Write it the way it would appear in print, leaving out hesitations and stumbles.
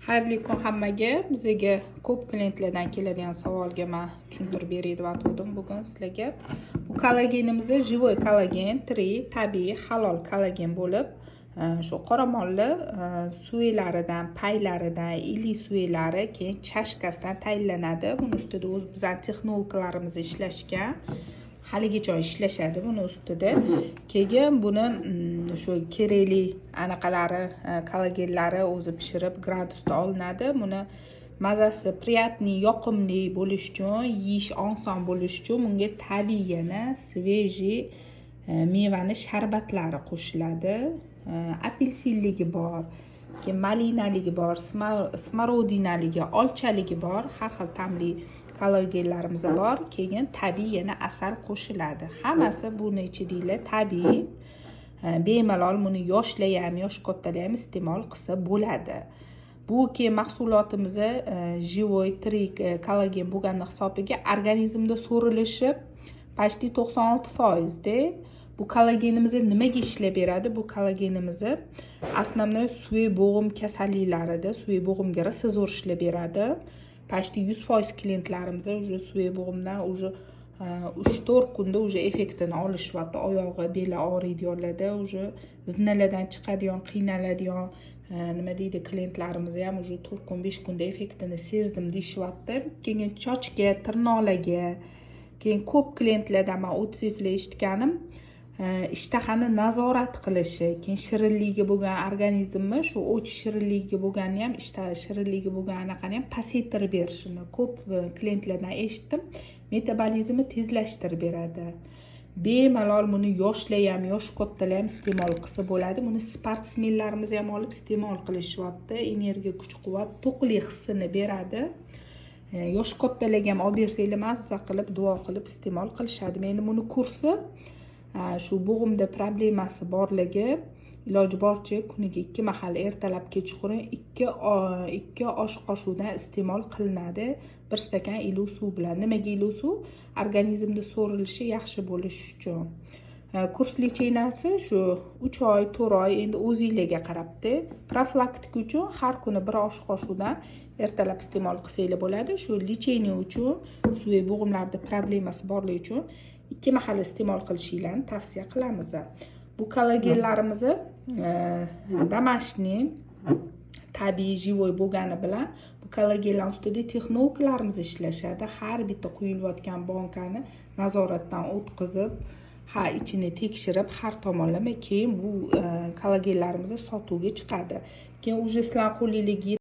Xayrli kun hammaga. Bizga ko'p klientlardan keladigan savolga men tushuntirib beray deb atgandim bugun sizlarga. Bu kollagenimiz живой kollagen, tabiiy, halol kollagen bo'lib, shu qoramolli suvelaridan, paylaridan, iliy suvelari, keyin chashkasidan tayyorlanadi. Buni ustida o'z bizning texnologlarimiz ishlashgan. Haligacha ishlashadi buni ustida. Keyin buni shu kerakli anaqalari, kollagenlari o'zi pishirib gradusda olinadi. Buni mazasi приятный, yoqimli bo'lish uchun, yeyish oson bo'lish uchun bunga tabiiy yana svejiy mevani sharbatlari qo'shiladi. Apelsinligi bor, keyin malinaligi bor, smorodinaligi, olchaligi bor, har xil ta'mli kollagenlarimiz bor. Keyin tabiiy yana asal qo'shiladi. Hammasi buni ichida tabiiy. Bemalol buni yoshlar ham, yosh kattalar ham iste'mol qilsa bo'ladi. Bu keyin mahsulotimiz живой tirik kollagen bo'lgani hisobiga organizmda so'rilishib почти 96% da. Bu kollagenimiz nimaga ishlab beradi? Bu kollagenimiz основной suvi bo'g'im kasalliklarida, suvi bo'g'imga rassezor ishlab beradi. Почти 100% klientlarimiz уже suvi bo'g'imdan уже 3-4 kunda уже effektini olishyapti. Oyog'i, beli og'riydiganlarda, уже zinalardan chiqadigan, qiynaladigan nima deydi klientlarimiz ham уже 4 kun, 5 kunda effektini sezdim deyishyapti. Keyin chochga, tirnoqlarga, keyin ko'p klientlardan men otsivlar eshitganim, ishtahani nazorat qilishi, keyin shirinligiga bo'lgan organizmni, shu och shirinligiga bo'lganini ham, ishtaha shirinligiga bo'lgan anaqani ham pasaytirib berishini ko'p klientlardan eshitdim. Metabolizmni tezlashtirib beradi. Bemalol buni yoshlar ham, yosh kattalar ham iste'mol qilsa bo'ladi. Buni sportsmenlarimiz ham olib iste'mol qilishyapti. Energiya, kuch-quvvat, to'qlik hissini beradi. Yosh kattalarga ham olib bersanglar mazza qilib, duo qilib iste'mol qilishadi. Meni buni kursi shu bo'g'imda problemasi borligi iloji boricha kuniga 2 mahal ertalab kechqurun 2 osh qoshiqdan iste'mol qilinadi. 1 stakan iliq suv bilan. Nimaga iliq suv? Organizmda so'rilishi yaxshi bo'lish uchun. Kurs lechenasi shu 3 oy, 4 oy endi o'zingizlarga qarabdi. Profilaktika uchun har kuni 1 osh qoshiqdan ertalab iste'mol qilsanglar bo'ladi. Shu lecheniya uchun, suvi bo'g'imlarda problemasi borligi uchun 2 mahal iste'mol qilishinglarni tavsiya qilamiz. Bu kollagenlarimiz домашний, tabiiy, живой bo'lgani bilan bu kollagenlar ustida texnologlarimiz ishlashadi. Har bitta quyilayotgan bankani nazoratdan o'tkazib, ichini tekshirib, har tomonlama keyin bu kollagenlarimiz sotuvga chiqadi. Keyin уже sizlar qo'lingizga